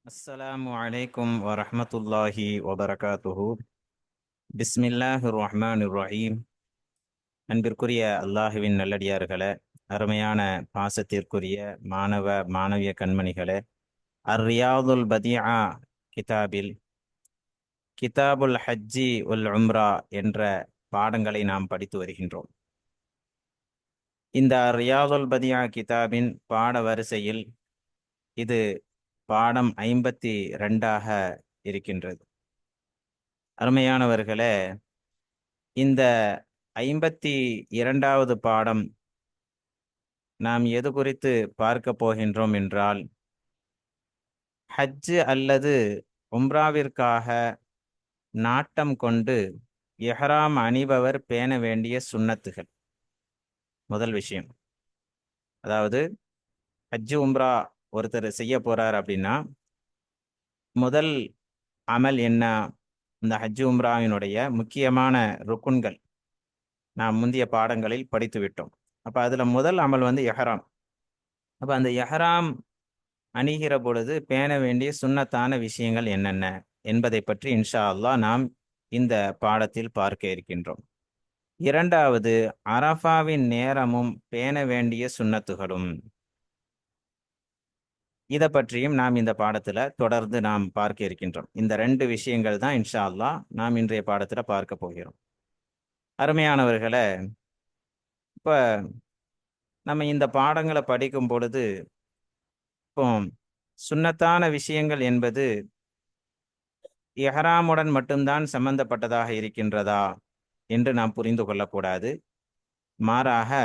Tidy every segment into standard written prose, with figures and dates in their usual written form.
அஸ்ஸலாமு அலைக்கும் வரஹ்மத்துல்லாஹி வபரகாத்துஹு. பிஸ்மில்லாஹிர் ரஹ்மானிர் ரஹீம். அன்பிற்குரிய அல்லாஹுவின் நல்லடியார்களே, அருமையான பாசத்திற்குரிய மாணவ மாணவிய கண்மணிகளே, ரியாதுல் பதிஆ கிதாபில் கிதாபுல் ஹஜ்ஜி உல் உம்ரா என்ற பாடங்களை நாம் படித்து வருகின்றோம். இந்த ரியாதுல் பதிஆ கிதாபின் பாட வரிசையில் இது பாடம் 52ஆக இருக்கின்றது. அருமையானவர்களே, இந்த 52வது பாடம் நாம் எது குறித்து பார்க்க போகின்றோம் என்றால், ஹஜ் அல்லது உம்ராவிற்காக நாட்டம் கொண்டு இஹ்ராம் அணிபவர் பேண வேண்டிய சுன்னத்துகள். முதல் விஷயம், அதாவது ஹஜ் உம்ரா ஒருத்தர் செய்ய போறார் அப்படின்னா முதல் அமல் என்ன? இந்த ஹஜ் உம்ராவினுடைய முக்கியமான ருக்குன்கள் நாம் முந்தைய பாடங்களில் படித்து விட்டோம். அப்ப அதுல முதல் அமல் வந்து எஹ்ராம். அப்ப அந்த எஹ்ராம் அணிகிற பொழுது பேண வேண்டிய சுன்னத்தான விஷயங்கள் என்னென்ன என்பதை பற்றி இன்ஷா அல்லாஹ் நாம் இந்த பாடத்தில் பார்க்க இருக்கின்றோம். இரண்டாவது, அரஃபாவின் நேரமும் பேண வேண்டிய சுன்னத்துகளும். இதை பற்றியும் நாம் இந்த பாடத்துல தொடர்ந்து நாம் பார்க்க இருக்கின்றோம். இந்த ரெண்டு விஷயங்கள் தான் இன்ஷா அல்லாஹ் நாம் இன்றைய பாடத்துல பார்க்க போகிறோம். அருமையானவர்களே, இப்ப நம்ம இந்த பாடங்களை படிக்கும் பொழுது இப்போ சுன்னத்தான விஷயங்கள் என்பது இஹ்ராமுடன் மட்டும்தான் சம்பந்தப்பட்டதாக இருக்கின்றதா என்று நாம் புரிந்து கொள்ளக்கூடாது. மாறாக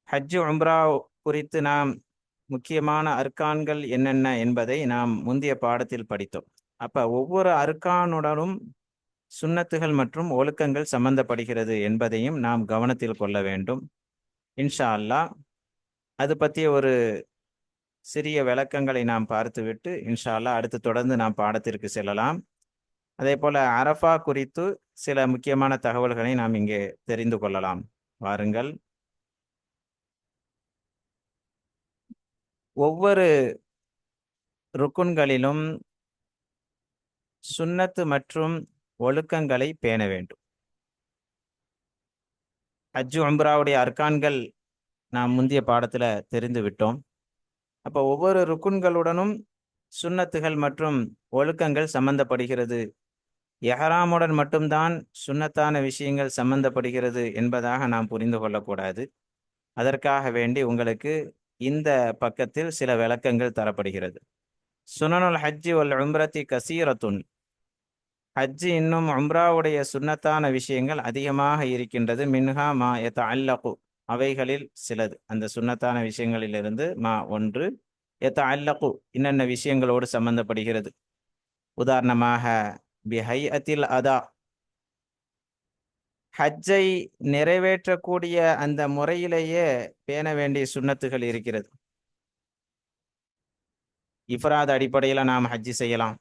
ஹஜ் உம்ரா குறித்து நாம் முக்கியமான அர்கான்கள் என்னென்ன என்பதை நாம் முந்தைய பாடத்தில் படித்தோம். அப்ப ஒவ்வொரு அர்கானுடனும் சுன்னத்துகள் மற்றும் ஒழுக்கங்கள் சம்பந்தப்படுகிறது என்பதையும் நாம் கவனத்தில் கொள்ள வேண்டும். இன்ஷா அல்லாஹ் அது பற்றிய ஒரு சிறிய விளக்கங்களை நாம் பார்த்துவிட்டு இன்ஷா அல்லாஹ் அடுத்து தொடர்ந்து நாம் பாடத்திற்கு செல்லலாம். அதே போல அரஃபா குறித்து சில முக்கியமான தகவல்களை நாம் இங்கே தெரிந்து கொள்ளலாம். வாருங்கள். ஒவ்வொரு ருக்குன்களிலும் சுன்னத்து மற்றும் ஒழுக்கங்களை பேண வேண்டும். ஹஜ் உம்ராவுடைய அர்கான்கள் நாம் முந்தைய பாடத்துல தெரிந்து விட்டோம். அப்போ ஒவ்வொரு ருக்குன்களுடனும் சுன்னத்துகள் மற்றும் ஒழுக்கங்கள் சம்பந்தப்படுகிறது. எஹ்ராமுடன் மட்டும்தான் சுன்னத்தான விஷயங்கள் சம்பந்தப்படுகிறது என்பதாக நாம் புரிந்து கொள்ளக்கூடாது. அதற்காக வேண்டி உங்களுக்கு இந்த பக்கத்தில் சில விளக்கங்கள் தரப்படுகிறது. சுனனுல் ஹஜ்ஜி வல் உம்ரத்தி கசீரத்துன். ஹஜ் இன்னும் உம்ராவுடைய சுன்னத்தான விஷயங்கள் அதிகமாக இருக்கின்றது. மின்ஹா மா யதஅல்லகு, அவைகளில் சிலது. அந்த சுன்னத்தான விஷயங்களிலிருந்து மா ஒன்று, யதஅல்லகு இன்னென்ன விஷயங்களோடு சம்பந்தப்படுகிறது. உதாரணமாக பிஹைஅத்தில் அதா, ஹஜ்ஜை நிறைவேற்றக்கூடிய அந்த முறையிலேயே பேண வேண்டிய சுன்னத்துகள் இருக்கிறது. இஃப்ராத் அடிப்படையில் நாம் ஹஜ்ஜி செய்யலாம்.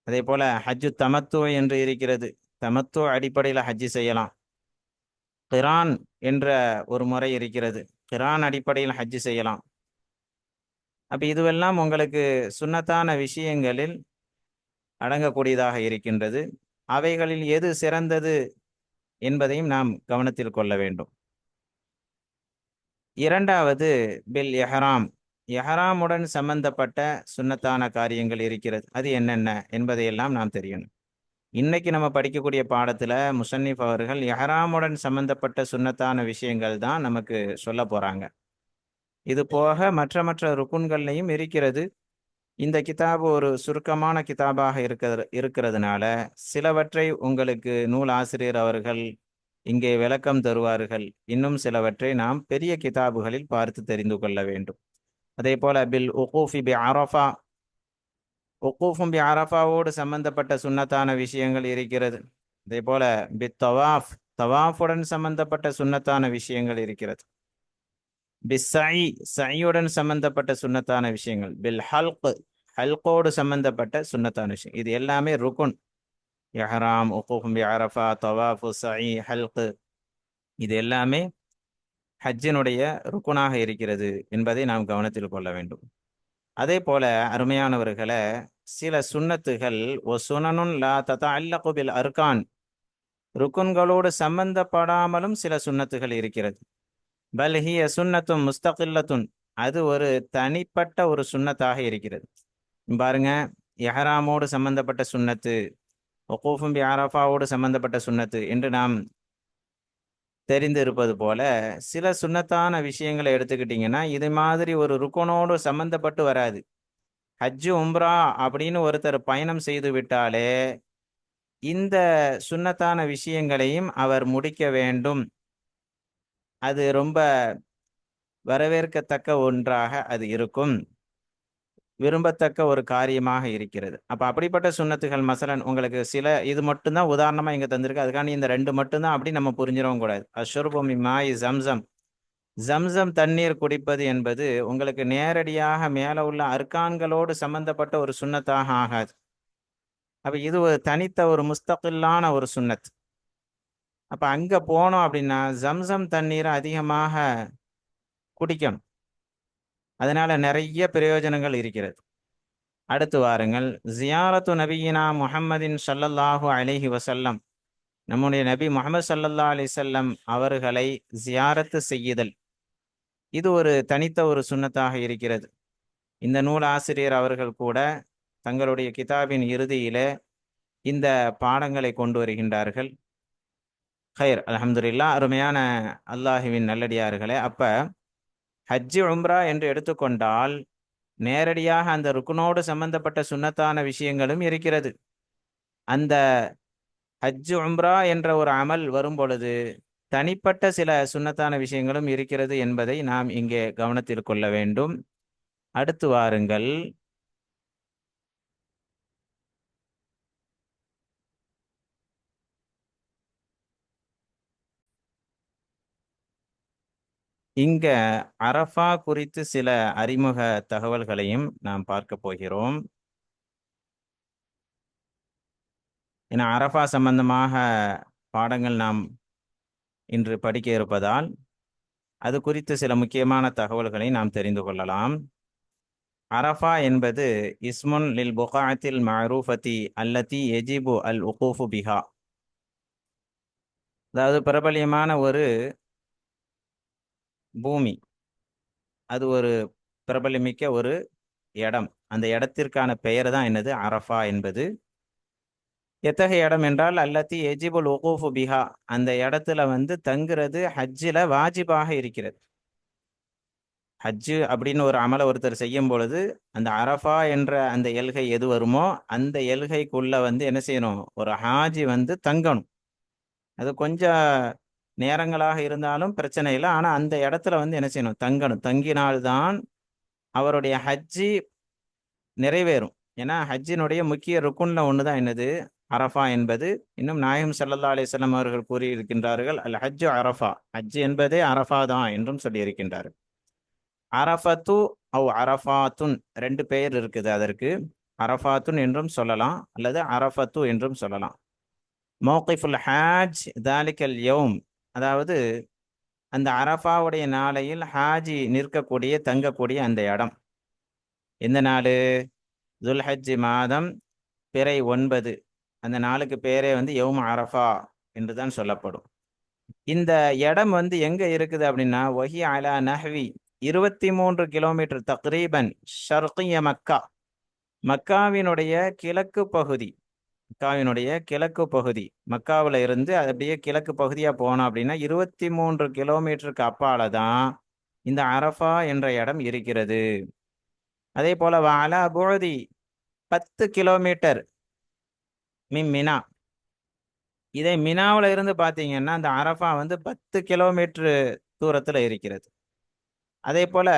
அதே போல ஹஜ்ஜு தமத்து என்று இருக்கிறது. தமத்து அடிப்படையில் ஹஜ்ஜி செய்யலாம். கிரான் என்ற ஒரு முறை இருக்கிறது. கிரான் அடிப்படையில் ஹஜ்ஜி செய்யலாம். அப்ப இதுவெல்லாம் உங்களுக்கு சுன்னத்தான விஷயங்களில் அடங்கக்கூடியதாக இருக்கின்றது. அவைகளில் எது சிறந்தது என்பதையும் நாம் கவனத்தில் கொள்ள வேண்டும். இரண்டாவது, பில் எஹ்ராம். எஹ்ராமுடன் சம்பந்தப்பட்ட சுன்னத்தான காரியங்கள் இருக்கிறது. அது என்னென்ன என்பதையெல்லாம் நாம் தெரியணும். இன்னைக்கு நம்ம படிக்கக்கூடிய பாடத்துல முசன்னிஃப் அவர்கள் எஹ்ராமுடன் சம்பந்தப்பட்ட சுன்னத்தான விஷயங்கள் தான் நமக்கு சொல்ல போறாங்க. இது போக மற்ற மற்ற ருக்குன்கள்லையும் இருக்கிறது. இந்த கிதாபு ஒரு சுருக்கமான கிதாபாக இருக்கிறதுனால சிலவற்றை உங்களுக்கு நூல் ஆசிரியர் அவர்கள் இங்கே விளக்கம் தருவார்கள். இன்னும் சிலவற்றை நாம் பெரிய கிதாபுகளில் பார்த்து தெரிந்து கொள்ள வேண்டும். அதே போல பில் உகூஃபி பி அரஃபா, உக்கூஃபும் பி அரஃபாவோடு சம்பந்தப்பட்ட சுன்னத்தான விஷயங்கள் இருக்கிறது. அதே போல பி தவாஃப், தவாஃபுடன் சம்பந்தப்பட்ட சுன்னத்தான விஷயங்கள் இருக்கிறது. பி சை, சையுடன் சம்பந்தப்பட்ட சுன்னத்தான விஷயங்கள். பில் ஹல்க், ஹல்கோடு சம்பந்தப்பட்ட சுன்னத்தான விஷயம். இது எல்லாமே ருக்குன். இஹ்ராம், உக்கூஃபும் பி அரஃபா, தவாஃபு, சை, ஹல்க், இது எல்லாமே ஹஜ்ஜினுடைய ருக்குனாக இருக்கிறது என்பதை நாம் கவனத்தில் கொள்ள வேண்டும். அதே போல அருமையானவர்களை, சில சுன்னத்துகள் ஒ சுனனுன் லா ததஅல்லகு பில் அர்கான், ருக்குன்களோடு சம்பந்தப்படாமலும் சில சுன்னத்துகள் இருக்கிறது. பல் ஹிய சுன்னத்தும் முஸ்தகில்லத்துன், அது ஒரு தனிப்பட்ட ஒரு சுன்னத்தாக இருக்கிறது. பாருங்க, எஹராமோடு சம்பந்தப்பட்ட சுன்னத்து, ஒகூஃபும் பி அரஃபாவோடு சம்பந்தப்பட்ட சுன்னத்து என்று நாம் தெரிந்து இருப்பது போல, சில சுன்னத்தான விஷயங்களை எடுத்துக்கிட்டிங்கன்னா இது மாதிரி ஒரு ருக்குனோடு சம்பந்தப்பட்டு வராது. ஹஜ்ஜு உம்ரா அப்படின்னு ஒருத்தர் பயணம் செய்து விட்டாலே இந்த சுன்னத்தான விஷயங்களையும் அவர் முடிக்க வேண்டும். அது ரொம்ப வரவேற்கத்தக்க ஒன்றாக அது இருக்கும், விரும்பத்தக்க ஒரு காரியமாக இருக்கிறது. அப்ப அப்படிப்பட்ட சுன்னத்துகள் மசலன் உங்களுக்கு சில இது மட்டும்தான் உதாரணமா இங்க தந்திருக்கு. அதுக்காண்டி இந்த ரெண்டு மட்டும்தான் அப்படி நம்ம புரிஞ்சிடவும் கூடாது. அஷ்ஷுர்பு மின் மாஇ ஜம்சம், ஜம்சம் தண்ணீர் குடிப்பது என்பது உங்களுக்கு நேரடியாக மேல உள்ள அர்கான்களோடு சம்பந்தப்பட்ட ஒரு சுன்னத்தாக ஆகாது. அப்ப இது ஒரு தனித்த ஒரு முஸ்தகில்லான ஒரு சுன்னத். அப்ப அங்க போனோம் அப்படின்னா ஜம்சம் தண்ணீரை அதிகமாக குடிக்கணும். அதனால நிறைய பிரயோஜனங்கள் இருக்கிறது. அடுத்து வாருங்கள், ஜியாரத்து நபியினா முஹம்மதின் ஸல்லல்லாஹு அலைஹி வஸல்லம், நம்முடைய நபி முஹம்மது ஸல்லல்லாஹு அலைஹி வஸல்லம் அவர்களை ஜியாரத்து செய்யுதல், இது ஒரு தனித்த ஒரு சுன்னத்தாக இருக்கிறது. இந்த நூல் ஆசிரியர் அவர்கள் கூட தங்களுடைய கிதாபின் இறுதியிலே இந்த பாடங்களை கொண்டு வருகின்றார்கள். ஹைர், அல்ஹம்துலில்லாஹ். அருமையான அல்லாஹுவின் நல்லடியார்களே, அப்ப ஹஜ்ஜி உம்ரா என்று எடுத்துக்கொண்டால் நேரடியாக அந்த ருக்குனோடு சம்பந்தப்பட்ட சுன்னத்தான விஷயங்களும் இருக்கிறது. அந்த ஹஜ்ஜு உம்ரா என்ற ஒரு அமல் வரும் பொழுது தனிப்பட்ட சில சுன்னத்தான விஷயங்களும் இருக்கிறது என்பதை நாம் இங்கே கவனத்தில் கொள்ள வேண்டும். அடுத்து வாருங்கள், இங்க அரஃபா குறித்து சில அறிமுக தகவல்களையும் நாம் பார்க்க போகிறோம். ஏன்னா அரஃபா சம்பந்தமாக பாடங்கள் நாம் இன்று படிக்க இருப்பதால் அது குறித்து சில முக்கியமான தகவல்களை நாம் தெரிந்து கொள்ளலாம். அரஃபா என்பது இஸ்முன் லில் புகாத்தில் மஅரூஃபதி அல்லதி எஜிபு அல் உகூஃபு பிஹா, அதாவது பிரபல்யமான ஒரு பூமி, அது ஒரு பிரபலமிக்க ஒரு இடம். அந்த இடத்திற்கான பெயர் தான் என்னது, அரஃபா என்பது. எத்தகைய இடம் என்றால் அல்லத்தி எஜிபுல் உகூஃபு பிஹா, அந்த இடத்துல தங்குறது ஹஜ்ஜில் வாஜிபாக இருக்கிறது. ஹஜ்ஜு அப்படின்னு ஒரு அமலை ஒருத்தர் செய்யும் பொழுது அந்த அரஃபா என்ற அந்த எல்கை எது வருமோ அந்த எல்கைக்குள்ள என்ன செய்யணும், ஒரு ஹாஜி தங்கணும். அது கொஞ்சம் நேரங்களாக இருந்தாலும் பிரச்சனை இல்லை, ஆனால் அந்த இடத்துல என்ன செய்யணும், தங்கணும். தங்கினால்தான் அவருடைய ஹஜ்ஜி நிறைவேறும். ஏன்னா ஹஜ்ஜினுடைய முக்கிய ருக்குன்ல ஒன்று தான் என்னது, அரஃபா என்பது. இன்னும் நாயகம் ஸல்லல்லாஹு அலைஹி வஸல்லம் அவர்கள் கூறியிருக்கின்றார்கள், அல் ஹஜ்ஜு அரஃபா, ஹஜ் என்பதே அரஃபா தான் என்றும் சொல்லியிருக்கின்றார்கள். அரஃபத்து அவ் அரஃபாத்துன், ரெண்டு பெயர் இருக்குது அதற்கு. அரஃபாத்துன் என்றும் சொல்லலாம் அல்லது அரஃபத்து என்றும் சொல்லலாம். மௌகிஃபுல் ஹாஜ் தாலிகல் யௌம், அதாவது அந்த அரஃபாவுடைய நாளையில் ஹாஜி நிற்கக்கூடிய தங்கக்கூடிய அந்த இடம். எந்த நாள், துல்ஹஜ் மாதம் பிறை 9, அந்த நாளுக்கு பேரே யௌம் அரஃபா என்று தான் சொல்லப்படும். இந்த இடம் எங்க இருக்குது அப்படின்னா வஹி அலா நஹ்வி 23 கிலோமீட்டர் தக்ரீபன் ஷர்கிய மக்கா, மக்காவினுடைய கிழக்கு பகுதி. மக்காவினுடைய கிழக்கு பகுதி, மக்காவில் இருந்து அது அப்படியே கிழக்கு பகுதியா போனோம் அப்படின்னா 23 கிலோமீட்டருக்கு அப்பால தான் இந்த அரஃபா என்ற இடம் இருக்கிறது. அதே போல வாலா புஅதி 10 கிலோமீட்டர் மின் மினா, இதே மினாவில் இருந்து பார்த்தீங்கன்னா அந்த அரஃபா 10 கிலோமீட்டர் தூரத்தில் இருக்கிறது. அதே போல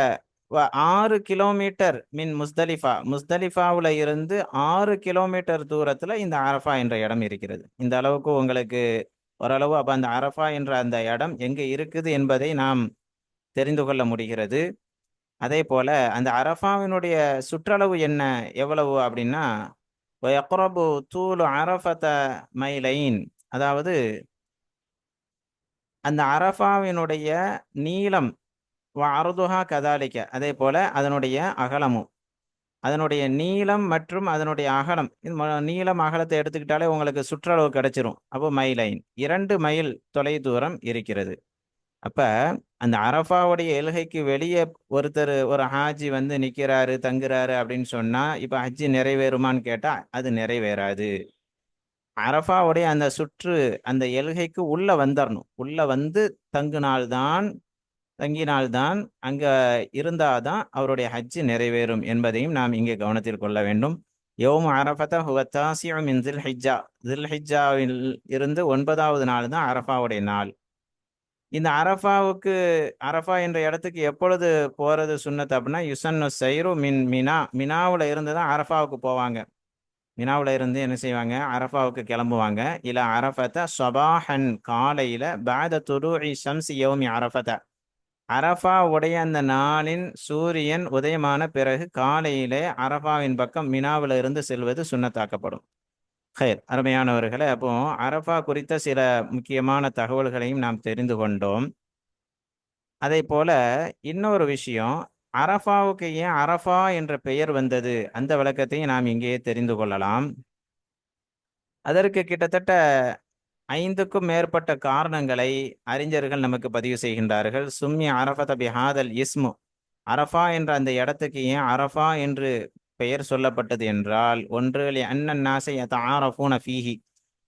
6 கிலோமீட்டர் மின் முஸ்தலிஃபா, முஸ்தலிஃபாவில் இருந்து 6 கிலோமீட்டர் தூரத்தில் இந்த அரஃபா என்ற இடம் இருக்கிறது. இந்த அளவுக்கு உங்களுக்கு ஓரளவு அப்போ அந்த அரஃபா என்ற அந்த இடம் எங்கே இருக்குது என்பதை நாம் தெரிந்து கொள்ள முடிகிறது. அதே போல அந்த அரஃபாவினுடைய சுற்றளவு என்ன, எவ்வளவு அப்படின்னா வயக்ரபு தூலு அரஃபத மைலைன், அதாவது அந்த அரஃபாவினுடைய நீளம் அருதுஹா கதாலிக்க, அதே போல அதனுடைய அகலமும் அதனுடைய நீளம் மற்றும் அதனுடைய அகலம், நீளம் அகலத்தை எடுத்துக்கிட்டாலே உங்களுக்கு சுற்றளவு கிடைச்சிரும். அப்போ மைலைன், 2 மைல் தொலை தூரம் இருக்கிறது. அப்ப அந்த அரஃபாவுடைய எல்கைக்கு வெளியே ஒருத்தர், ஒரு ஹாஜி வந்து நிக்கிறாரு, தங்குறாரு அப்படின்னு சொன்னா இப்ப ஹஜ்ஜி நிறைவேறுமான்னு கேட்டா அது நிறைவேறாது. அரஃபாவுடைய அந்த சுற்று, அந்த எல்கைக்கு உள்ள வந்துடணும். உள்ள வந்து தங்கினால்தான் தங்கினால்தான் அங்க இருந்தாதான் அவருடைய ஹஜ்ஜு நிறைவேறும் என்பதையும் நாம் இங்கே கவனத்தில் கொள்ள வேண்டும். யௌமு அரஃபத ஹுவ தாசிஉ மின் தில்ஹிஜ்ஜா, தில்ஹிஜ்ஜாவில் இருந்து 9வது நாள் தான் அரஃபாவுடைய நாள். இந்த அரஃபா என்ற இடத்துக்கு எப்பொழுது போறது சுன்னத் அப்படின்னா, யுசன்னு சைரு மின் மினா, மினாவுல இருந்து தான் அரஃபாவுக்கு போவாங்க. மினாவுல இருந்து என்ன செய்வாங்க, அரஃபாவுக்கு கிளம்புவாங்க. இல அரஃபத ஸபாஹன், காலையில பஅத துலூஇ ஷம்ஸி யௌமி அரஃபத, அரஃபா உடைய அந்த நாளின் சூரியன் உதயமான பிறகு காலையிலே அரஃபாவின் பக்கம் மினாவில இருந்து செல்வது சுன்னத்தாக்கப்படும். ஹைர், அருமையானவர்களே, அப்போ அரஃபா குறித்த சில முக்கியமான தகவல்களையும் நாம் தெரிந்து கொண்டோம். அதே போல இன்னொரு விஷயம், அரஃபாவுக்கு ஏன் அரஃபா என்ற பெயர் வந்தது, அந்த விளக்கத்தையும் நாம் இங்கே தெரிந்து கொள்ளலாம். அதற்கு கிட்டத்தட்ட 5க்கும் மேற்பட்ட காரணங்களை அறிஞர்கள் நமக்கு பதிவு செய்கின்றார்கள். சும்மி அரஃபத பிஹாதல் இஸ்மு, அரஃபா என்ற அந்த இடத்துக்கு ஏன் அரஃபா என்று பெயர் சொல்லப்பட்டது என்றால், ஒன்று அன்னன் நாசை யதஆரஃபூன ஃபீஹி,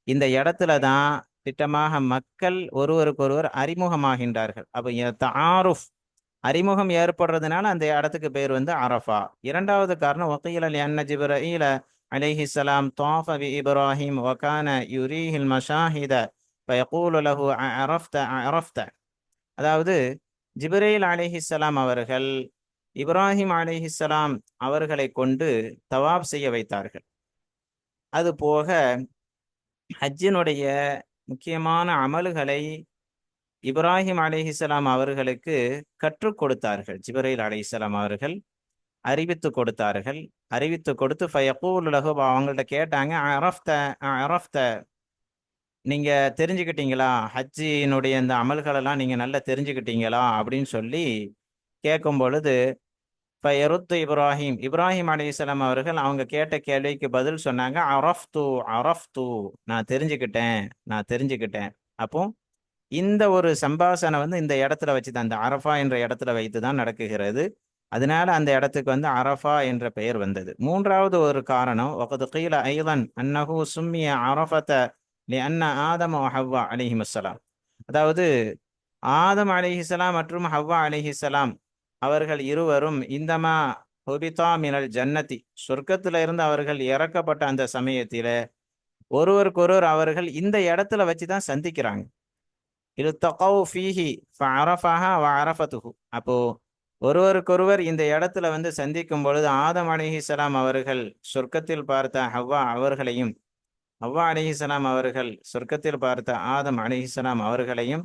இந்த இடத்துல தான் திட்டமாக மக்கள் ஒருவருக்கொருவர் அறிமுகமாகின்றார்கள். அப்ப தஆருஃப், அறிமுகம் ஏற்படுறதுனால அந்த இடத்துக்கு பேர் வந்து அரஃபா. இரண்டாவது காரணம், வக்கீல லிஅன்ன ஜிப்ரஈல அலைஹிஸ்ஸலாம் தாஃப பி இப்ராஹிம் வகான யுரீஹில் மஷாஹித ஃபயகூலு லஹு அரஃப்த அரஃப்த, அதாவது ஜிப்ரீல் அலைஹிஸ்ஸலாம் அவர்கள் இப்ராஹிம் அலைஹிஸ்ஸலாம் அவர்களை கொண்டு தவாப் செய்ய வைத்தார்கள். அது போக ஹஜ்ஜினுடைய முக்கியமான அமல்களை இப்ராஹிம் அலைஹிஸ்ஸலாம் அவர்களுக்கு கற்றுக் கொடுத்தார்கள். ஜிப்ரீல் அலைஹிஸ்ஸலாம் அவர்கள் அறிவித்து கொடுத்தார்கள். அறிவித்து கொடுத்து ஃபயகூலு லஹு, அவங்கள்ட்ட கேட்டாங்க, அரஃப்த அரஃப்த, நீங்க தெரிஞ்சுக்கிட்டீங்களா, ஹஜ்ஜினுடைய இந்த அமல்களெல்லாம் நீங்க நல்லா தெரிஞ்சுக்கிட்டீங்களா அப்படின்னு சொல்லி கேட்கும் பொழுது, ஃபயருத்து இப்ராஹிம், இப்ராஹிம் அலைஹிஸ்ஸலாம் அவர்கள் அவங்க கேட்ட கேள்விக்கு பதில் சொன்னாங்க, அரஃப்து அரஃப்து, நான் தெரிஞ்சுக்கிட்டேன், நான் தெரிஞ்சுக்கிட்டேன். அப்போ இந்த ஒரு சம்பாஷணை வந்து இந்த இடத்துல வச்சு தான், இந்த அரஃபா என்ற இடத்துல வைத்து தான் நடக்குகிறது. அதனால அந்த இடத்துக்கு வந்து அரஃபா என்ற பெயர் வந்தது. மூன்றாவது ஒரு காரணம், வகது கீல ஐதன் அன்னஹு சும்மிய அரஃபத லிஅன்ன ஆதம வ ஹவ்வா அலைஹிமுஸ்ஸலாம், அதாவது ஆதம் அலைஹிஸ்ஸலாம் மற்றும் ஹவ்வா அலைஹிஸ்ஸலாம் அவர்கள் இருவரும் இந்தமா ஹுபிதா மினல் ஜன்னதி, சொர்க்கத்தில இருந்து அவர்கள் இறக்கப்பட்ட அந்த சமயத்தில ஒருவருக்கொருவர் அவர்கள் இந்த இடத்துல வச்சு தான் சந்திக்கிறாங்க. இல்தகௌ ஃபீஹி ஃபஅரஃபஹா வ அரஃபதுஹு, அப்போ ஒருவருக்கொருவர் இந்த இடத்துல வந்து சந்திக்கும் பொழுது ஆதம் அலைஹிஸ்ஸலாம் அவர்கள் சொர்க்கத்தில் பார்த்த ஹவ்வா அவர்களையும், ஹவ்வா அலைஹிஸ்ஸலாம் அவர்கள் சொர்க்கத்தில் பார்த்த ஆதம் அலைஹிஸ்ஸலாம் அவர்களையும்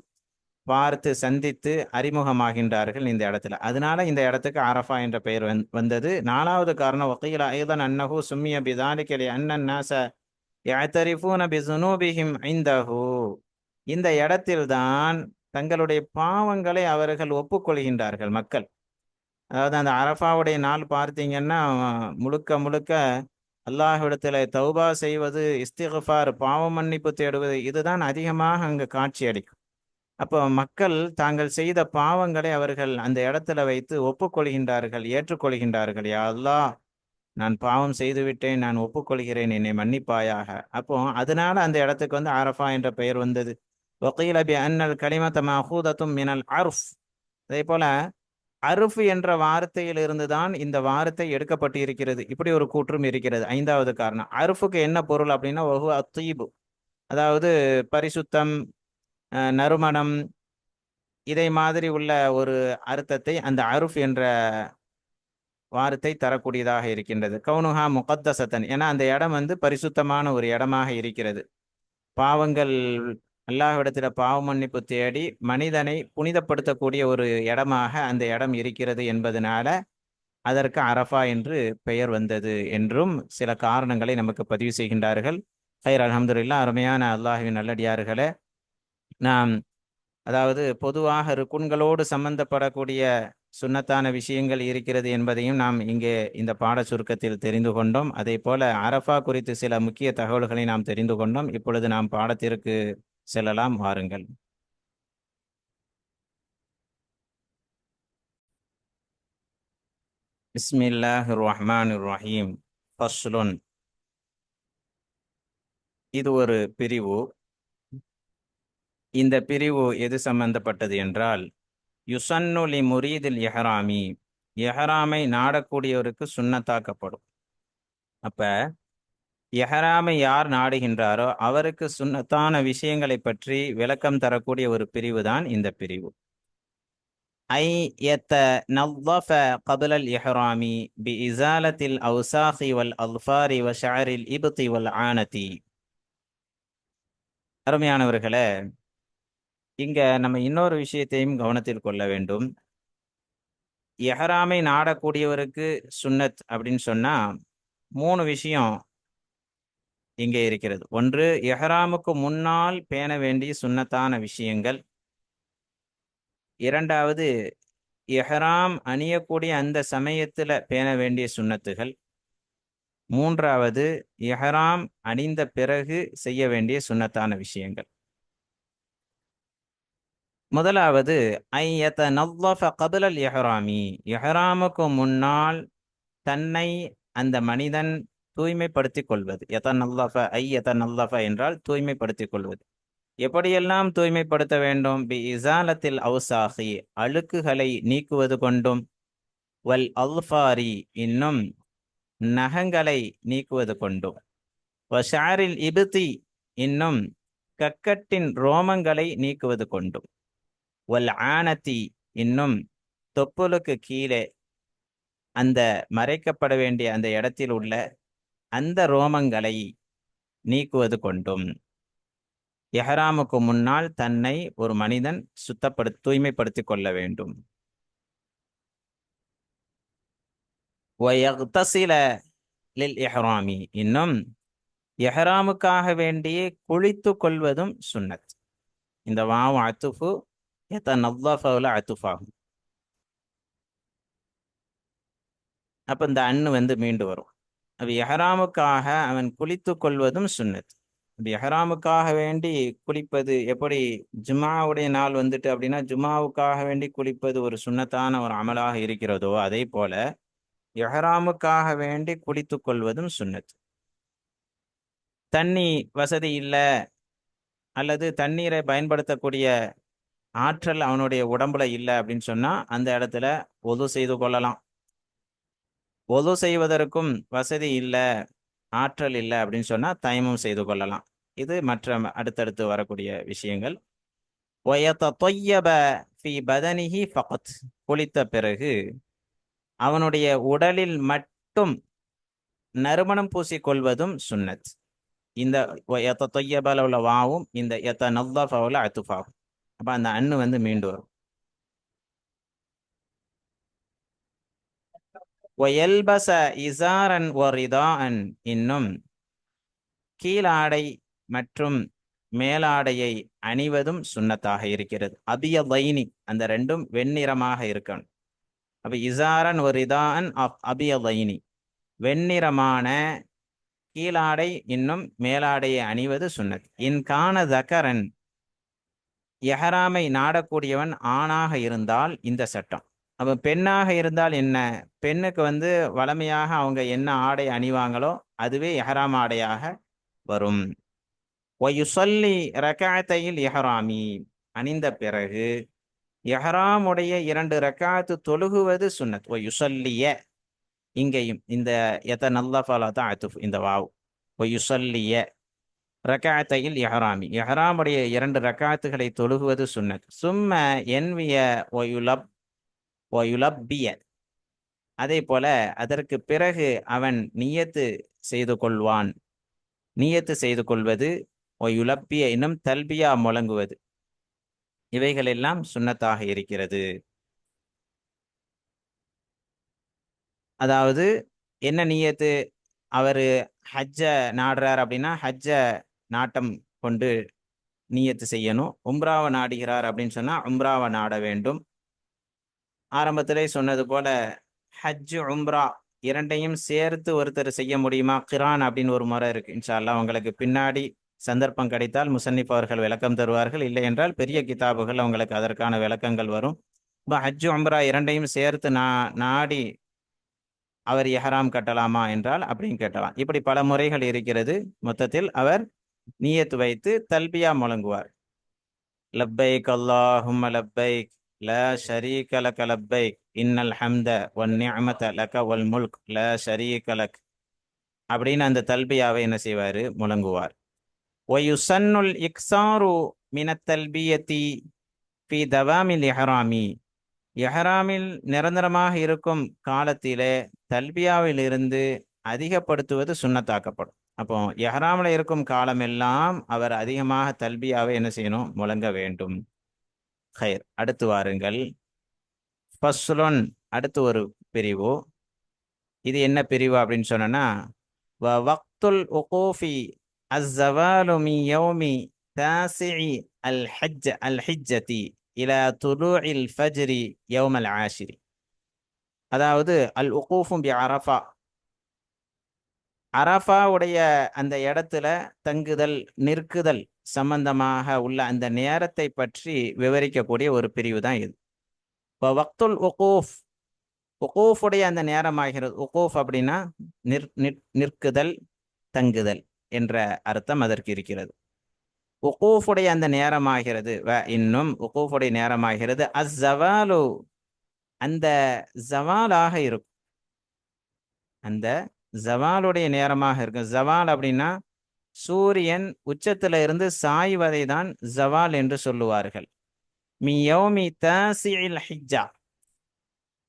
பார்த்து சந்தித்து அறிமுகமாகின்றார்கள் இந்த இடத்துல. அதனால இந்த இடத்துக்கு அரஃபா என்ற பெயர் வந்தது. நாலாவது காரணம், வக்கீல ஐதன் அன்னஹு சும்மிய பிதாலிக லிஅன்னன் நாஸ யஅ்தரிஃபூன பிஸுனூபிஹிம் இந்தஹு, இந்த இடத்தில்தான் தங்களுடைய பாவங்களை அவர்கள் ஒப்புக்கொள்கின்றார்கள் மக்கள். அதாவது அந்த அரஃபாவுடைய நாள் பார்த்தீங்கன்னா முழுக்க முழுக்க அல்லாஹ்விடத்தில் தௌபா செய்வது, இஸ்திக்ஃபார், பாவ மன்னிப்பு தேடுவது, இதுதான் அதிகமாக அங்கு காட்சி அளிக்கும். அப்போ மக்கள் தாங்கள் செய்த பாவங்களை அவர்கள் அந்த இடத்துல வைத்து ஒப்புக்கொள்கின்றார்கள், ஏற்றுக்கொள்கின்றார்கள். யா அல்லாஹ், நான் பாவம் செய்துவிட்டேன், நான் ஒப்புக்கொள்கிறேன், என்னை மன்னிப்பாயாக. அப்போ அதனால அந்த இடத்துக்கு வந்து அரஃபா என்ற பெயர் வந்தது. வக்கீல பி அன்னல் கலிமத மஅகூதத்தும் மினல் அர்ஃப், அதே போல அருஃப் என்ற வார்த்தையில் இருந்துதான் இந்த வார்த்தை எடுக்கப்பட்டு இருக்கிறது. இப்படி ஒரு கூற்றும் இருக்கிறது. ஐந்தாவது காரணம், அருஃபுக்கு என்ன பொருள் அப்படின்னா, வஹு அத்தீபு, அதாவது பரிசுத்தம், நறுமணம், இதை மாதிரி உள்ள ஒரு அர்த்தத்தை அந்த அருஃப் என்ற வார்த்தை தரக்கூடியதாக இருக்கின்றது. கவுனுஹா முகத்தசத்தன், ஏன்னா அந்த இடம் வந்து பரிசுத்தமான ஒரு இடமாக இருக்கிறது. பாவங்கள், அல்லாஹ்விடத்தில் பாவ மன்னிப்பு தேடி மனிதனை புனிதப்படுத்தக்கூடிய ஒரு இடமாக அந்த இடம் இருக்கிறது என்பதனால அதற்கு அரஃபா என்று பெயர் வந்தது என்றும் சில காரணங்களை நமக்கு பதிவு செய்கின்றார்கள். ஹைர், அல்ஹம்துலில்லாஹ். அருமையான அல்லாஹ்வின் நல்லடியார்களே, நாம் அதாவது பொதுவாக ருக்குன்களோடு சம்பந்தப்படக்கூடிய சுன்னத்தான விஷயங்கள் இருக்கிறது என்பதையும் நாம் இங்கே இந்த பாட சுருக்கத்தில் தெரிந்து கொண்டோம். அதே போல அரஃபா குறித்து சில முக்கிய தகவல்களை நாம் தெரிந்து கொண்டோம். இப்பொழுது நாம் பாடத்திற்கு செல்லலாம், வாருங்கள். பிஸ்மில்லாஹிர் ரஹ்மானிர் ரஹீம். ஃபஸ்லுன். இது ஒரு பிரிவு. இந்த பிரிவு எது சம்பந்தப்பட்டது என்றால், யுசன்னு லி முரீதில் இஹ்ராமி, இஹ்ராமை நாடக்கூடியவருக்கு சுன்னத்தாக்கப்படும். அப்ப இஹ்ராமை யார் நாடுகின்றாரோ அவருக்கு சுன்னத்தான விஷயங்களை பற்றி விளக்கம் தரக்கூடிய ஒரு பிரிவு தான் இந்த பிரிவு. ஐ யத்தனவ்வஃப கப்லல் இஹ்ராமி பி இஸாலத்தில் அவ்சாஹி வல் அல்ஃபாரி வ ஷஅரில் இப்தி வல் ஆனதி. அருமையானவர்களே, இங்க நம்ம இன்னொரு விஷயத்தையும் கவனத்தில் கொள்ள வேண்டும். இஹ்ராமை நாடக்கூடியவருக்கு சுன்னத் அப்படின்னு சொன்னா 3 விஷயம் இங்கே இருக்கிறது. ஒன்று, இஹ்ராமுக்கு முன்னால் பேண வேண்டிய சுன்னத்தான விஷயங்கள். இரண்டாவது, இஹ்ராம் அணியக்கூடிய அந்த சமயத்துல பேண வேண்டிய சுன்னத்துகள். மூன்றாவது, இஹ்ராம் அணிந்த பிறகு செய்ய வேண்டிய சுன்னத்தான விஷயங்கள். முதலாவது, ஐ யதனவ்வஃப கப்லல் இஹ்ராமி, இஹ்ராமுக்கு முன்னால் தன்னை அந்த மனிதன் தூய்மைப்படுத்திக் கொள்வது. யதனல்லஃப என்றால் தூய்மைப்படுத்திக் கொள்வது. எப்படியெல்லாம் தூய்மைப்படுத்த வேண்டும்? பி இஸாலத்தில் அவ்சாஹி, அழுக்குகளை நீக்குவது கொண்டும், வல் அல்ஃபாரி, இன்னும் நகங்களை நீக்குவது கொண்டும், வஷாரில் இப்தி, இன்னும் கக்கட்டின் ரோமங்களை நீக்குவது கொண்டும், வல் ஆனதி, இன்னும் தொப்புளுக்கு கீழே அந்த மறைக்கப்பட வேண்டிய அந்த இடத்தில் உள்ள அந்த ரோமங்களை நீக்குவது கொண்டும் இஹ்ராமுக்கு முன்னால் தன்னை ஒரு மனிதன் தூய்மைப்படுத்திக் கொள்ள வேண்டும். வயக்தஸில லில் இஹ்ராமி, இன்னும் இஹ்ராமுக்காக வேண்டிய குளித்து கொள்வதும் சுன்னத். இந்த வாவு அத்துஃபு யதனவ்வஃபுல அத்துஃபாகும். அப்ப இந்த அன்னு மீண்டு வரும். அப்ப இஹ்ராமுக்காக அவன் குளித்து கொள்வதும் சுன்னத். அப்ப இஹ்ராமுக்காக வேண்டி குளிப்பது எப்படி? ஜும்ஆவுடைய நாள் வந்துட்டு அப்படின்னா ஜும்ஆவுக்காக வேண்டி குளிப்பது ஒரு சுன்னத்தான ஒரு அமலாக இருக்கிறதோ, அதே போல இஹ்ராமுக்காக வேண்டி குளித்து கொள்வதும் சுன்னத். தண்ணி வசதி இல்லை அல்லது தண்ணீரை பயன்படுத்தக்கூடிய ஆற்றல் அவனுடைய உடம்புல இல்லை அப்படின்னு சொன்னா அந்த இடத்துல ஒது செய்து கொள்ளலாம். ஒது செய்வதற்கும் வசதி இல்லை, ஆற்றல் இல்லை அப்படின்னு சொன்னா தயமும் செய்து கொள்ளலாம். இது மற்ற அடுத்தடுத்து வரக்கூடிய விஷயங்கள். வயதطيب في بدنه فقط, குளித்த பிறகு அவனுடைய உடலில் மட்டும் நறுமணம் பூசிக்கொள்வதும் சுன்னத். இந்த யத்தொய்யபல உள்ள வாவும் இந்த யத்தனவ்வஃபுல அத்துஃபாகும். அப்ப அந்த அன்னு மீண்டு வரும். வயல்பஸ இஸாரன் வ ரிதாஅன், இன்னும் கீழாடை மற்றும் மேலாடையை அணிவதும் சுன்னத்தாக இருக்கிறது. அபியதைனி, அந்த ரெண்டும் வெண்ணிறமாக இருக்கணும். அப்ப இஸாரன் வ ரிதாஅன் அபியதைனி, வெண்ணிறமான கீழாடை இன்னும் மேலாடையை அணிவது சுன்னத். இன்கான தக்கரன், இஹ்ராமை நாடக்கூடியவன் ஆணாக இருந்தால் இந்த சட்டம். அப்ப பெண்ணாக இருந்தால் என்ன? பெண்ணுக்கு வளமையாக அவங்க என்ன ஆடை அணிவாங்களோ அதுவே இஹ்ராம் ஆடையாக வரும். ஒயுசல்லி ரகாத்தையில் இஹ்ராமி, அணிந்த பிறகு இஹ்ராமுடைய 2 ரக்காத்து தொழுகுவது சுன்னத். ஒயுசல்லிய, இங்கேயும் இந்த யதனல்லஃபல தான் அத்துஃப், இந்த வாவ். ஒயுசல்லிய ரகாத்தையில் இஹ்ராமி, இஹ்ராமுடைய 2 ரக்காத்துகளை தொழுகுவது சுன்னத். சும்ம என்விய ஒயுலப்பிய, அதே போல அதற்கு பிறகு அவன் நியத்து செய்து கொள்வான். நியத்து செய்து கொள்வது, ஒயுலப்பிய, இன்னும் தல்பியா முழங்குவது, இவைகள் எல்லாம் சுன்னத்தாக இருக்கிறது. அதாவது என்ன நியத்து? அவரு ஹஜ்ஜ நாடுறார் அப்படின்னா ஹஜ்ஜ நாட்டம் கொண்டு நியத்து செய்யணும். உம்ராவை நாடுகிறார் அப்படின்னு சொன்னா உம்ராவை நாட வேண்டும். ஆரம்பத்திலே சொன்னது போல ஹஜ் உம்ரா இரண்டையும் சேர்த்து ஒருத்தர் செய்ய முடியுமா? கிரான் அப்படின்னு ஒரு முறை இருக்கு. இன்ஷா அல்லாஹ் உங்களுக்கு பின்னாடி சந்தர்ப்பம் கிடைத்தால் முசன்னிப் அவர்கள் விளக்கம் தருவார்கள். இல்லை என்றால் பெரிய கிதாபுகள் அவங்களுக்கு அதற்கான விளக்கங்கள் வரும். இப்போ ஹஜ் உம்ரா இரண்டையும் சேர்த்து நாடி அவர் எஹராம் கட்டலாமா என்றால் அப்படின்னு கட்டலாம். இப்படி பல முறைகள் இருக்கிறது. மொத்தத்தில் அவர் நியத்து வைத்து தல்பியா முழங்குவார். லப்பைக் அல்லாஹும்ம லப்பைக் லா ஷரீக லக லப்பைக் இன்னல் ஹம்த வன் நிஅமத லக வல் முல்க் லா ஷரீக லக் அப்படின்னு அந்த தல்பியாவை என்ன செய்வார்? முழங்குவார். ஒயுசன்னுல் இக்ஸாரு மினத் தல்பியத்தி ஃபி தவாமில் இஹ்ராமி, எஹ்ராமில் நிரந்தரமாக இருக்கும் காலத்திலே தல்பியாவில் இருந்து அதிகப்படுத்துவது சுன்னத்தாக்கப்படும். அப்போ எஹ்ராமில் இருக்கும் காலமெல்லாம் அவர் அதிகமாக தல்பியாவை என்ன செய்யணும்? முழங்க வேண்டும். ஹைர், அடுத்து வாருங்கள். ஃபஸ்லுன், அடுத்து ஒரு பிரிவு. இது என்ன பிரிவு அப்படின்னு சொன்னா, வக்துல் உகூஃபி அஸ்ஸவாலு மின் யௌமி தாசிஇ அல் ஹிஜ்ஜதி இலா துலூஇல் ஃபஜ்ரி யௌமல் ஆஷிரி. அதாவது அல் உகூஃபும் பி அரஃபா, அரஃபாவுடைய அந்த இடத்துல தங்குதல், நிற்குதல் சம்பந்தமாக உள்ள அந்த நேரத்தை பற்றி விவரிக்கக்கூடிய ஒரு பிரிவு தான் இது. இப்போ வக்துல் உகூஃப், உகூஃபுடைய அந்த நேரமாகிறது. உகூஃப் அப்படின்னா நிற்குதல், தங்குதல் என்ற அர்த்தம் அதற்கு இருக்கிறது. உகூஃபுடைய அந்த நேரமாகிறது. இன்னும் உகூஃபுடைய நேரமாகிறது அஸ்ஸவாலு, அந்த ஜவாலாக இருக்கும். அந்த ஜவாலுடைய நேரமாக இருக்கும். ஜவால் அப்படின்னா சூரியன் உச்சத்துல இருந்து சாய்வதை தான் ஜவால் என்று சொல்லுவார்கள். மி யௌமி தாசிஇல் ஹிஜ்ஜா,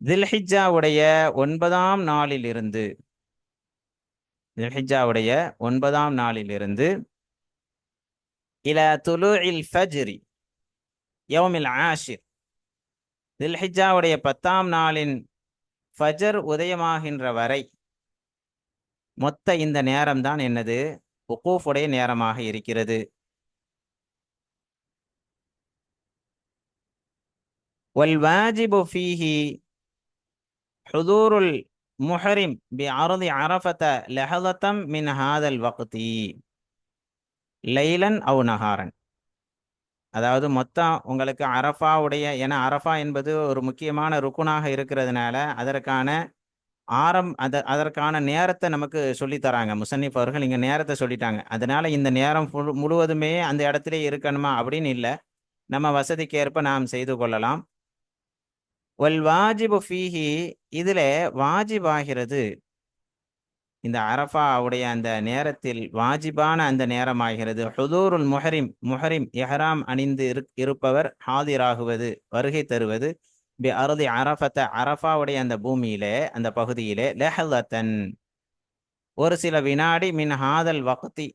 தில்ஹிஜ்ஜாவுடைய 9ஆம் நாளிலிருந்து, தில்ஹிஜ்ஜாவுடைய 9ஆம் நாளிலிருந்து இலா துலூஇல் ஃபஜ்ரி யௌமில் ஆஷிர், தில்ஹிஜ்ஜாவுடைய 10ஆம் நாளின் ஃபஜர் உதயமாகின்ற வரை மொத்த இந்த நேரம் தான் என்னது? உகூஃபுடைய நேரமாக இருக்கிறது. வல் வாஜிபு ஃபீஹி ஹுதூருல் முஹரிம் பி அர்தி அரஃபத லஹதம் மின் ஹாதல் வக்தி லைலன் அவ் நஹாரன். அதாவது மொத்தம் உங்களுக்கு அரஃபாவுடைய, ஏன்னா அரஃபா என்பது ஒரு முக்கியமான ருக்குனாக இருக்கிறதுனால அதற்கான அதற்கான நேரத்தை நமக்கு சொல்லி தராங்க முசன்னிப் அவர்கள். இங்க நேரத்தை சொல்லிட்டாங்க. அதனால இந்த நேரம் முழுவதுமே அந்த இடத்துல இருக்கணுமா அப்படின்னு இல்லை, நம்ம வசதிக்கு ஏற்ப நாம் செய்து கொள்ளலாம். வல் வாஜிபு ஃபீஹி, இதுல வாஜிப் ஆகிறது இந்த அரஃபாவுடைய அந்த நேரத்தில் வாஜிபான அந்த நேரமாகிறது. ஹுதூருல் முஹரிம், முஹரிம் எஹ்ராம் அணிந்து இருப்பவர் ஹாதிராகுவது, வருகை தருவது. பி அர்தி அரஃபத, அரஃபாவுடைய அந்த பூமியிலே, அந்த பகுதியிலே, லஹலத்தன் ஒரு சில வினாடி, மின் ஹாதல் வக்தி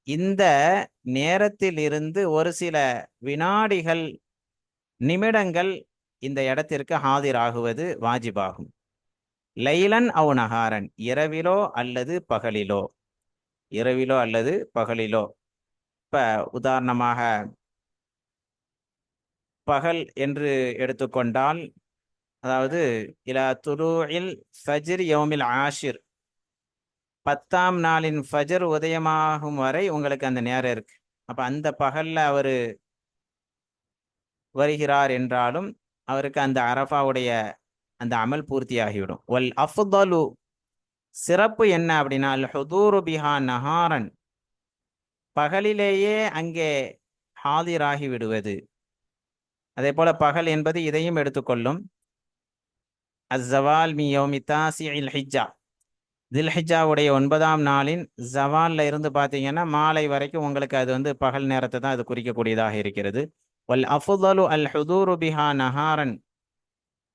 இந்த நேரத்தில் இருந்து ஒரு சில வினாடிகள், நிமிடங்கள் இந்த இடத்திற்கு ஹாதிராகுவது வாஜிபாகும். லைலன் அவ் நஹாரன், இரவிலோ அல்லது பகலிலோ, இரவிலோ அல்லது பகலிலோ. இப்ப உதாரணமாக பகல் என்று எடுத்துக்கொண்டால், அதாவது இலா துலூஇல் ஃபஜ்ர் யௌமில் ஆஷிர், 10ஆம் நாளின் ஃபஜர் உதயமாகும் வரை உங்களுக்கு அந்த நேரம் இருக்கு. அப்ப அந்த பகல்ல அவர் வருகிறார் என்றாலும் அவருக்கு அந்த அரஃபாவுடைய அந்த அமல் பூர்த்தியாகிவிடும். வல் அஃதலு, சிறப்பு என்ன அப்படின்னா அல் ஹுதூரு பிஹா நஹாரன், பகலிலேயே அங்கே ஹாதிராகி விடுவது. அதே போல பகல் என்பது இதையும் எடுத்துக்கொள்ளும். அஸ்ஸவால் மி யௌமி தாசிஇல் ஹிஜ்ஜா, தில்ஹிஜ்ஜாவுடைய 9ஆம் நாளின் ஜவால்ல இருந்து பார்த்தீங்கன்னா மாலை வரைக்கும் உங்களுக்கு அது வந்து பகல் நேரத்தை தான் அது குறிக்கக்கூடியதாக இருக்கிறது. வல் அஃதலு அல் ஹுதூரு பிஹா நஹாரன்,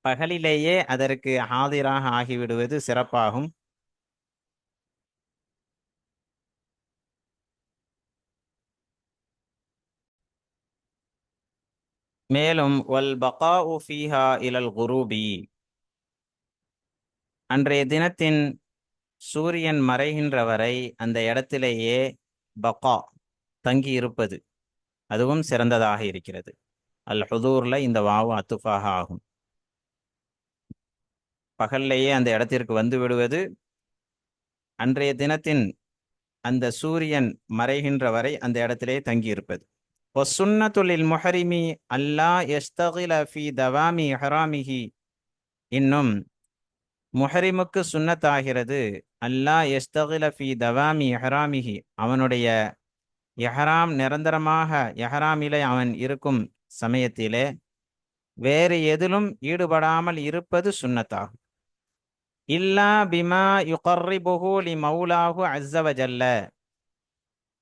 பகலிலேயே அதற்கு ஹாதிராக ஆகிவிடுவது சிறப்பாகும். மேலும் வல் பகாஉ ஃபீஹா இலல் குரூபி, அன்றைய தினத்தின் சூரியன் மறைகின்ற வரை அந்த இடத்திலேயே பகா, தங்கி இருப்பது, அதுவும் சிறந்ததாக இருக்கிறது. அல் ஹுதூர்ல இந்த வாவு அத்துஃபாக ஆகும். பகல்லையே அந்த இடத்திற்கு வந்து விடுவது, அன்றைய தினத்தின் அந்த சூரியன் மறைகின்ற வரை அந்த இடத்திலே தங்கியிருப்பது. ஒசுன்னத்துலில் முஹரிமி அல்லா யஸ்தகில ஃபி தவாமி இஹ்ராமிஹி, இன்னும் முஹரிமுக்கு சுன்னத்தாகிறது அல்லா யஸ்தகில ஃபி தவாமி இஹ்ராமிஹி, அவனுடைய இஹ்ராம் நிரந்தரமாக இஹ்ராமிலே அவன் இருக்கும் சமயத்திலே வேறு எதிலும் ஈடுபடாமல் இருப்பது சுன்னத்தாகும். இல்லா பிமா யுகர்ரிபுஹு லி மௌலாஹு அஸ்ஸ வஜல்ல,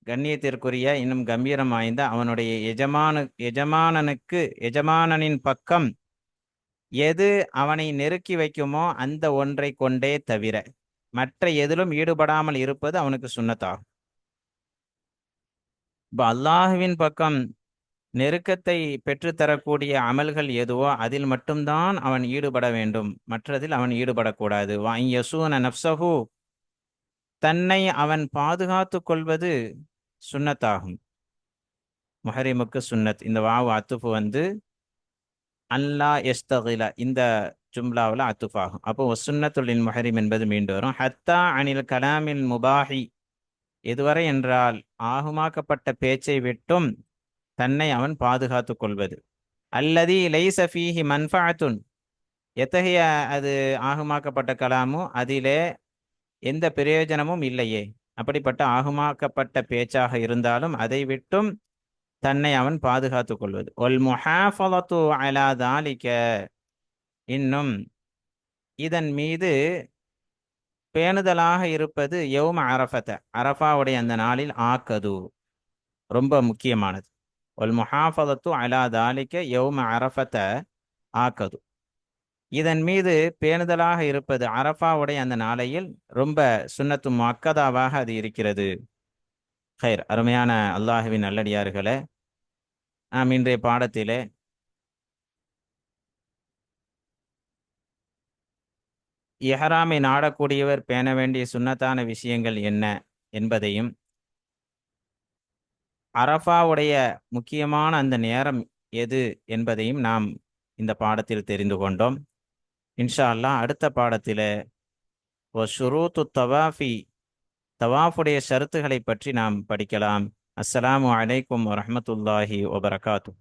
கண்ணியத்திற்குரிய இன்னும் கம்பீரம் வாய்ந்த அவனுடைய எஜமானனின் பக்கம் எது அவனை நெருக்கி வைக்குமோ அந்த ஒன்றை கொண்டே தவிர மற்ற எதிலும் ஈடுபடாமல் இருப்பது அவனுக்கு சுன்னத்தாகும். இப்போ அல்லாஹுவின் பக்கம் நெருக்கத்தை பெற்றுத்தரக்கூடிய அமல்கள் எதுவோ அதில் மட்டும்தான் அவன் ஈடுபட வேண்டும், மற்றதில் அவன் ஈடுபடக்கூடாது. வான் யசூன நப்சஹு, தன்னை அவன் பாதுகாத்து கொள்வது சுன்னத்தாகும். முஹரிமுக்கு சுன்னத். இந்த வாவு அத்துஃபு வந்து அல்லா எஸ்தகில இந்த ஜும்லாவில் அத்துஃபாகும். அப்போ சுன்னத்துலின் முஹரிம் என்பது மீண்டும் வரும். ஹத்தா அனில் கலாமில் முபாஹி, எதுவரை என்றால் ஆகுமாக்கப்பட்ட பேச்சை விட்டும் தன்னை அவன் பாதுகாத்து கொள்வது. அல்லதி லைஸ ஃபீஹி மன்ஃபஅத்துன், எத்தகைய அது ஆகுமாக்கப்பட்ட கலாமோ அதிலே எந்த பிரயோஜனமும் இல்லையே, அப்படிப்பட்ட ஆகுமாக்கப்பட்ட பேச்சாக இருந்தாலும் அதை விட்டும் தன்னை அவன் பாதுகாத்துக் கொள்வது. ஒல் முஹாஃபலத்து அலா தாலிக, இன்னும் இதன் மீது பேணுதலாக இருப்பது யௌம அரஃபத, அரஃபாவுடைய அந்த நாளில் ஆக்கது, ரொம்ப முக்கியமானது. ஒல் முஹாஃபலத்து அலா தாலிக யௌம அரஃபத ஆக்கது, இதன் மீது பேணுதலாக இருப்பது அரஃபாவுடைய அந்த நாளையில் ரொம்ப சுன்னத்து முஅக்கதாவாக அது இருக்கிறது. ஹைர், அருமையான அல்லாஹுவின் நல்லடியார்களே, நாம் இன்றைய பாடத்திலே இஹ்ராமை நாடக்கூடியவர் பேண வேண்டிய சுன்னத்தான விஷயங்கள் என்ன என்பதையும், அரஃபாவுடைய முக்கியமான அந்த நேரம் எது என்பதையும் நாம் இந்த பாடத்தில் தெரிந்து கொண்டோம். இன்ஷா அல்லாஹ் அடுத்த பாடத்தில் ஷுரூத்து தவாஃபி, தவாஃபுடைய ஷரத்துகளை பற்றி நாம் படிக்கலாம். அஸ்ஸலாமு அலைக்கும் வரஹ்மத்துல்லாஹி வபரகாத்து.